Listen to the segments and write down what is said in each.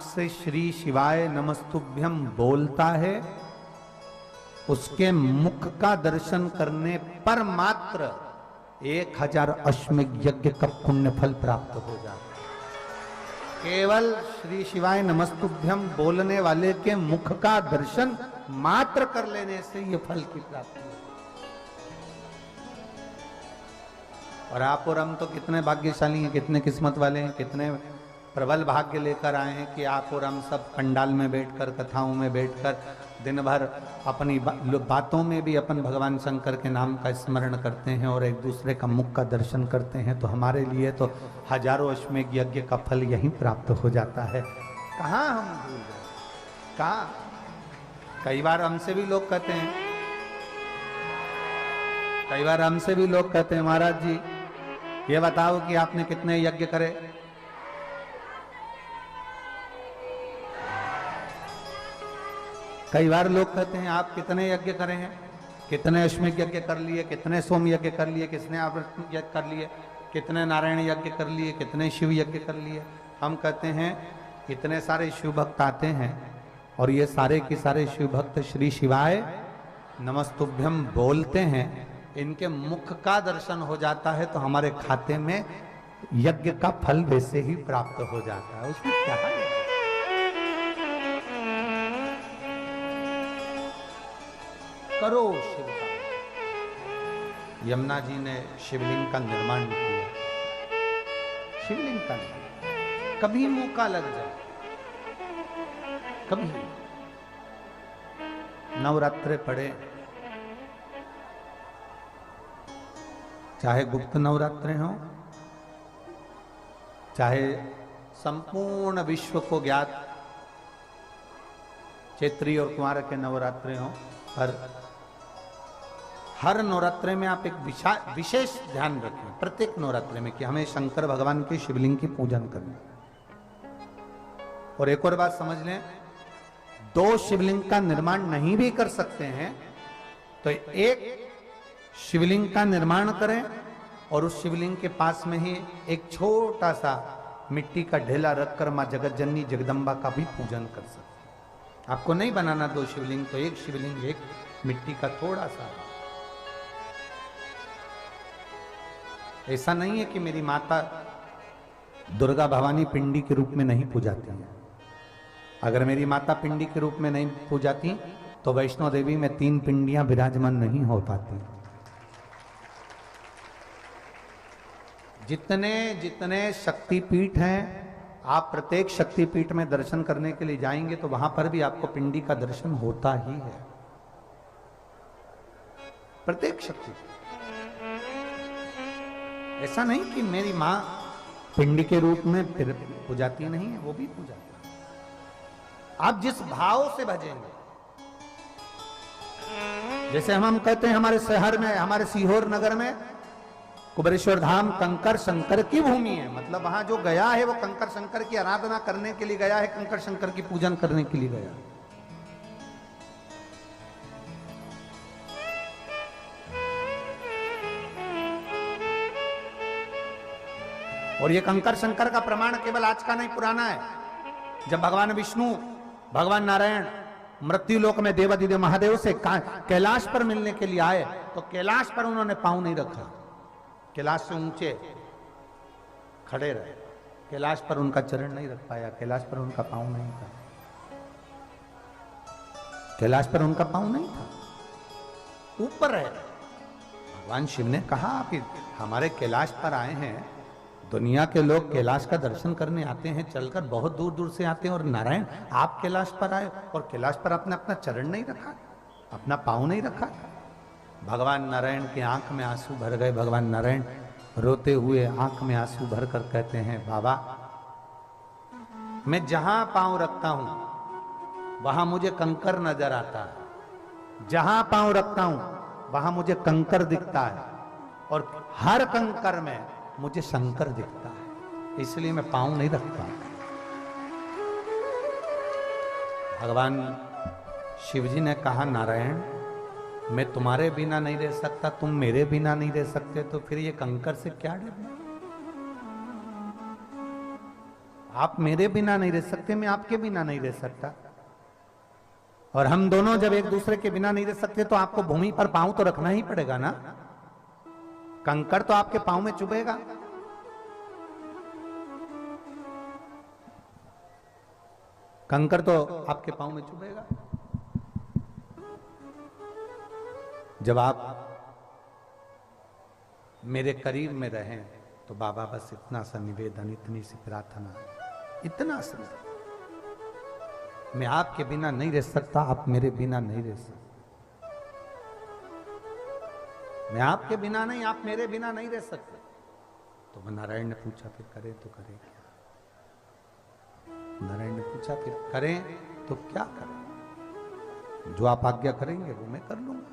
से श्री शिवाय नमस्तुभ्यम बोलता है, उसके मुख का दर्शन करने पर मात्र 1000 अश्वमेध यज्ञ का पुण्य फल प्राप्त हो जाता है। केवल श्री शिवाय नमस्तुभ्यम बोलने वाले के मुख का दर्शन मात्र कर लेने से ये फल की प्राप्ति है। और आप और हम तो कितने भाग्यशाली हैं, कितने किस्मत वाले हैं, कितने प्रबल भाग्य लेकर आए हैं कि आप और हम सब पंडाल में बैठकर, कथाओं में बैठकर दिन भर अपनी बातों में भी अपन भगवान शंकर के नाम का स्मरण करते हैं और एक दूसरे का मुख का दर्शन करते हैं। तो हमारे लिए तो हजारों अश्वमेध यज्ञ का फल यहीं प्राप्त हो जाता है। कहाँ हम भूल गए, कहाँ? कई बार हमसे भी लोग कहते हैं, महाराज जी ये बताओ कि आपने कितने यज्ञ करे। कई बार लोग कहते हैं आप कितने यज्ञ करे हैं, कितने अश्वमेध यज्ञ कर लिए, कितने सोम यज्ञ कर लिए, कितने आवर्त यज्ञ कर लिए, कितने नारायण यज्ञ कर लिए, कितने शिव यज्ञ कर लिए। हम कहते हैं इतने सारे शिव भक्त आते हैं और ये सारे के सारे शिव भक्त श्री शिवाय नमस्तुभ्यम बोलते हैं, इनके मुख का दर्शन हो जाता है तो हमारे खाते में यज्ञ का फल वैसे ही प्राप्त हो जाता है। उसमें क्या है? करो शिव का। यमुना जी ने शिवलिंग का निर्माण किया। शिवलिंग का कभी मौका लग जाए, कभी नवरात्रे पड़े, चाहे गुप्त नवरात्रे हों, चाहे संपूर्ण विश्व को ज्ञात चैत्री और कुंवार के नवरात्रे हों, हर नवरात्रे में आप एक विशेष ध्यान रखें प्रत्येक नवरात्रे में कि हमें शंकर भगवान के शिवलिंग की पूजन करनी। और एक और बात समझ लें, 2 शिवलिंग का निर्माण नहीं भी कर सकते हैं तो एक शिवलिंग का निर्माण करें और उस शिवलिंग के पास में ही एक छोटा सा मिट्टी का ढेला रखकर मां जगत जननी जगदम्बा का भी पूजन कर सकते। आपको नहीं बनाना 2 शिवलिंग, तो एक शिवलिंग, एक मिट्टी का थोड़ा सा। ऐसा नहीं है कि मेरी माता दुर्गा भवानी पिंडी के रूप में नहीं पूजाती है। अगर मेरी माता पिंडी के रूप में नहीं पूजाती तो वैष्णो देवी में 3 पिंडियां विराजमान नहीं हो पाती। जितने जितने शक्तिपीठ हैं, आप प्रत्येक शक्तिपीठ में दर्शन करने के लिए जाएंगे तो वहां पर भी आपको पिंडी का दर्शन होता ही है। प्रत्येक शक्तिपीठ। ऐसा नहीं कि मेरी मां पिंडी के रूप में फिर पूजाती नहीं है, वो भी पूजाती है। आप जिस भाव से भजेंगे, जैसे हम कहते हैं हमारे शहर में, हमारे सीहोर नगर में कुबेरेश्वर धाम कंकर शंकर की भूमि है। मतलब वहां जो गया है वो कंकर शंकर की आराधना करने के लिए गया है, कंकर शंकर की पूजन करने के लिए गया है। और ये कंकर शंकर का प्रमाण केवल आज का नहीं, पुराना है। जब भगवान विष्णु, भगवान नारायण मृत्यु लोक में देवादिदेव महादेव से कैलाश पर मिलने के लिए आए तो कैलाश पर उन्होंने पांव नहीं रखा, कैलाश से ऊंचे खड़े रहे। कैलाश पर उनका चरण नहीं रख पाया, कैलाश पर उनका पांव नहीं था, कैलाश पर उनका पांव नहीं था, ऊपर रहे। भगवान शिव ने कहा आप हमारे कैलाश पर आए हैं, दुनिया के लोग कैलाश का दर्शन करने आते हैं, चलकर बहुत दूर दूर से आते हैं, और नारायण आप कैलाश पर आए और कैलाश पर आपने अपना चरण नहीं रखा, अपना पांव नहीं रखा। भगवान नारायण की आंख में आंसू भर गए। भगवान नारायण रोते हुए आंख में आंसू भर कर कहते हैं, बाबा मैं जहां पांव रखता हूं वहां मुझे कंकर नजर आता है, जहां पांव रखता हूं वहां मुझे कंकर दिखता है, और हर कंकर में मुझे शंकर दिखता है, इसलिए मैं पांव नहीं रखता। भगवान शिवजी ने कहा, नारायण मैं तुम्हारे बिना नहीं रह सकता, तुम मेरे बिना नहीं रह सकते, तो फिर ये कंकर से क्या डरना। आप मेरे बिना नहीं रह सकते, मैं आपके बिना नहीं रह सकता। और हम दोनों जब एक दूसरे के बिना नहीं रह सकते तो आपको भूमि पर पांव तो रखना ही पड़ेगा ना। कंकड़ तो आपके पांव में चुभेगा। कंकड़ तो आपके पांव में चुभेगा। जब आप मेरे करीब में रहें तो बाबा बस इतना सा निवेदन, इतनी सी प्रार्थना, इतना सा, मैं आपके बिना नहीं रह सकता, आप मेरे बिना नहीं रह सकते। मैं आपके बिना नहीं, आप मेरे बिना नहीं रह सकते। तो नारायण ने पूछा फिर करें तो करें क्या? नारायण ने पूछा फिर करें तो क्या करें? जो आप आज्ञा करेंगे वो मैं कर लूंगा।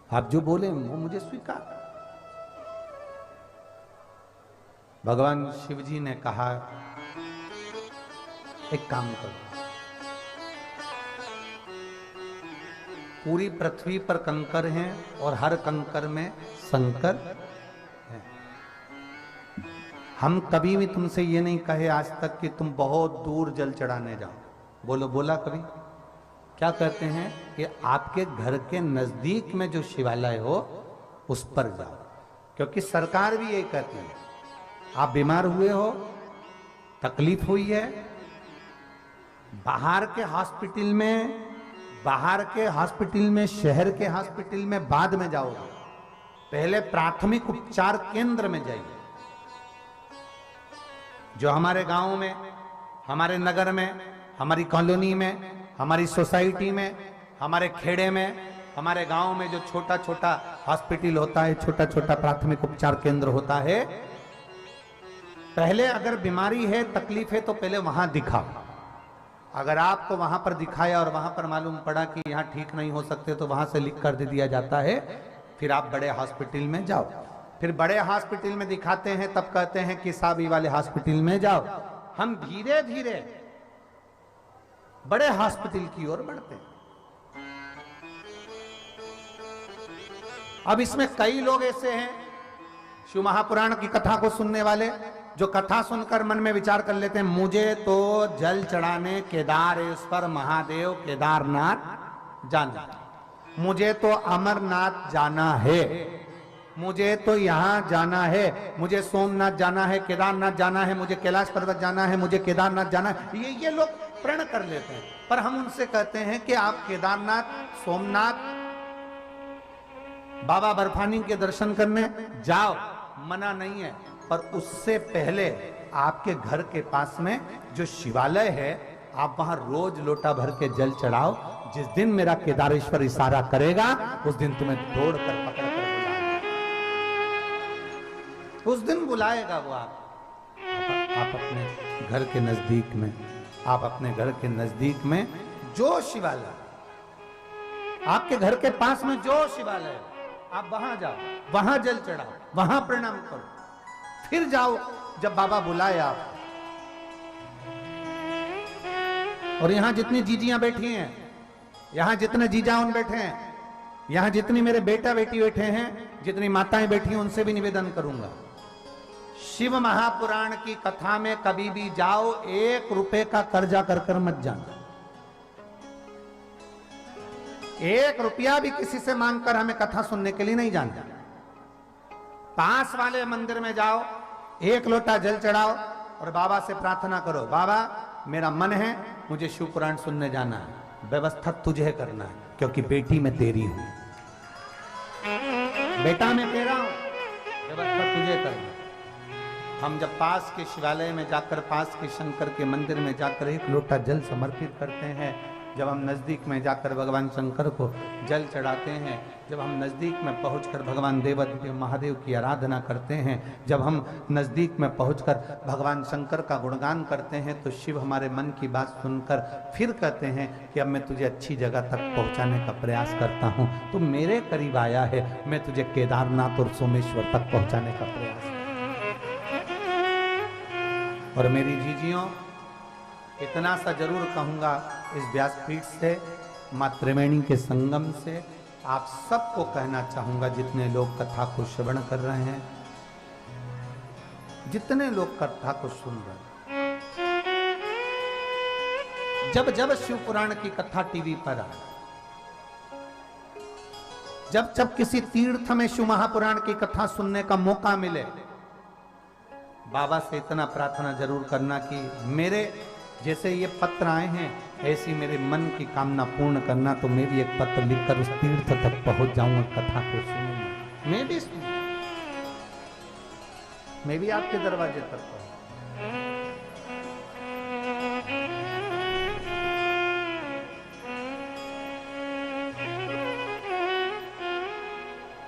आप जो बोले वो मुझे स्वीकार। भगवान शिव जी ने कहा एक काम करो, पूरी पृथ्वी पर कंकर हैं और हर कंकर में शंकर है। हम कभी भी तुमसे ये नहीं कहे आज तक कि तुम बहुत दूर जल चढ़ाने जाओ। बोला कभी? क्या कहते हैं कि आपके घर के नजदीक में जो शिवालय हो उस पर जाओ। क्योंकि सरकार भी यही कहती है, आप बीमार हुए हो, तकलीफ हुई है, बाहर के हॉस्पिटल में, शहर के हॉस्पिटल में बाद में जाओगे, पहले प्राथमिक उपचार केंद्र में जाइए। जो हमारे गांव में, हमारे नगर में, हमारी कॉलोनी में, हमारी सोसाइटी में, हमारे खेड़े में, हमारे गांव में जो छोटा छोटा हॉस्पिटल होता है, छोटा छोटा प्राथमिक उपचार केंद्र होता है, पहले अगर बीमारी है, तकलीफ है, तो पहले वहां दिखाओ। अगर आपको वहां पर दिखाया और वहां पर मालूम पड़ा कि यहां ठीक नहीं हो सकते तो वहां से लिख कर दे दिया जाता है, फिर आप बड़े हॉस्पिटल में जाओ। फिर बड़े हॉस्पिटल में दिखाते हैं तब कहते हैं कि साबी वाले हॉस्पिटल में जाओ। हम धीरे धीरे बड़े हॉस्पिटल की ओर बढ़ते हैं। अब इसमें कई लोग ऐसे हैं शिव महापुराण की कथा को सुनने वाले, जो कथा सुनकर मन में विचार कर लेते हैं, मुझे तो जल चढ़ाने केदारेश्वर महादेव केदारनाथ जाना, मुझे तो अमरनाथ जाना है, मुझे तो यहां जाना है, मुझे सोमनाथ जाना है, केदारनाथ जाना है, मुझे कैलाश पर्वत जाना है, मुझे केदारनाथ जाना है। ये लोग प्रण कर लेते हैं। पर हम उनसे कहते हैं कि आप केदारनाथ, सोमनाथ, बाबा बर्फानी के दर्शन करने जाओ, मना नहीं है। पर उससे पहले आपके घर के पास में जो शिवालय है, आप वहां रोज लोटा भर के जल चढ़ाओ। जिस दिन मेरा केदारेश्वर इशारा करेगा उस दिन तुम्हें दौड़ कर पकड़ कर बुलाएगा, उस दिन बुलाएगा वो। आप अपने घर के नजदीक में, आप अपने घर के नजदीक में जो शिवालय, आपके घर के पास में जो शिवालय, आप वहां जाओ, वहां जल चढ़ाओ, वहां प्रणाम करो, फिर जाओ जब बाबा बुलाए आप। और यहां जितनी जीजियां बैठी हैं, यहां जितने जीजाउन बैठे हैं, यहां जितनी मेरे बेटा बेटी बैठे हैं, जितनी माताएं बैठी हैं, उनसे भी निवेदन करूंगा, शिव महापुराण की कथा में कभी भी जाओ, 1 रुपए का कर्जा कर कर मत जाना। 1 रुपया भी किसी से मांगकर हमें कथा सुनने के लिए नहीं जाना। पास वाले मंदिर में जाओ, 1 लोटा जल चढ़ाओ और बाबा से प्रार्थना करो, बाबा मेरा मन है, मुझे शिव पुराण सुनने जाना है, व्यवस्था तुझे करना है, क्योंकि बेटी मैं तेरी हूं, बेटा मैं तेरा हूं, व्यवस्था तुझे करना है। हम जब पास के शिवालय में जाकर, पास के शंकर के मंदिर में जाकर 1 लोटा जल समर्पित करते हैं, जब हम नजदीक में जाकर भगवान शंकर को जल चढ़ाते हैं, जब हम नजदीक में पहुंचकर भगवान देवादिदेव महादेव की आराधना करते हैं, जब हम नजदीक में पहुंचकर भगवान शंकर का गुणगान करते हैं, तो शिव हमारे मन की बात सुनकर फिर कहते हैं कि अब मैं तुझे अच्छी जगह तक पहुंचाने का प्रयास करता हूं, तू मेरे करीब आया है, मैं तुझे केदारनाथ और सोमेश्वर तक पहुंचाने का प्रयास। और मेरी जीजियों, इतना सा जरूर कहूंगा इस व्यासपीठ से, मां त्रिवेणी के संगम से आप सबको कहना चाहूंगा, जितने लोग कथा को श्रवण कर रहे हैं, जितने लोग कथा को सुन रहे, जब जब शिव पुराण की कथा टीवी पर आए, जब जब किसी तीर्थ में शिव महापुराण की कथा सुनने का मौका मिले, बाबा से इतना प्रार्थना जरूर करना कि मेरे जैसे ये पत्र आए हैं ऐसी मेरे मन की कामना पूर्ण करना। तो मैं भी एक पत्र लिखकर उस तीर्थ तक पहुंच जाऊंगा, कथा को सुनूंगा, मैं भी आपके दरवाजे तक पहुंच।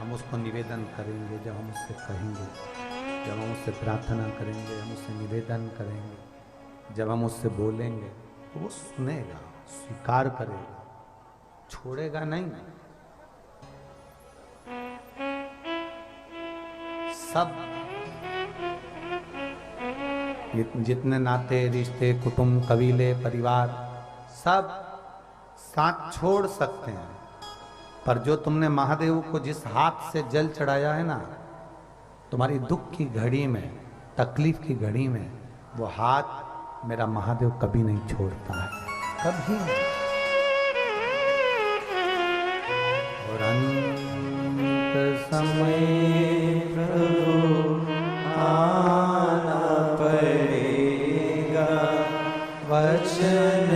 हम उसको निवेदन करेंगे, जब हम उससे कहेंगे, जब हम उससे प्रार्थना करेंगे, हम उससे निवेदन करेंगे, जब हम उससे बोलेंगे तो वो सुनेगा, स्वीकार करेगा, छोड़ेगा नहीं। सब जितने नाते रिश्ते कुटुंब कबीले परिवार सब साथ छोड़ सकते हैं, पर जो तुमने महादेव को जिस हाथ से जल चढ़ाया है ना, तुम्हारी दुख की घड़ी में, तकलीफ की घड़ी में, वो हाथ मेरा महादेव कभी नहीं छोड़ता है, कभी नहीं। और अंत समय प्रभु आना पड़ेगा, वचन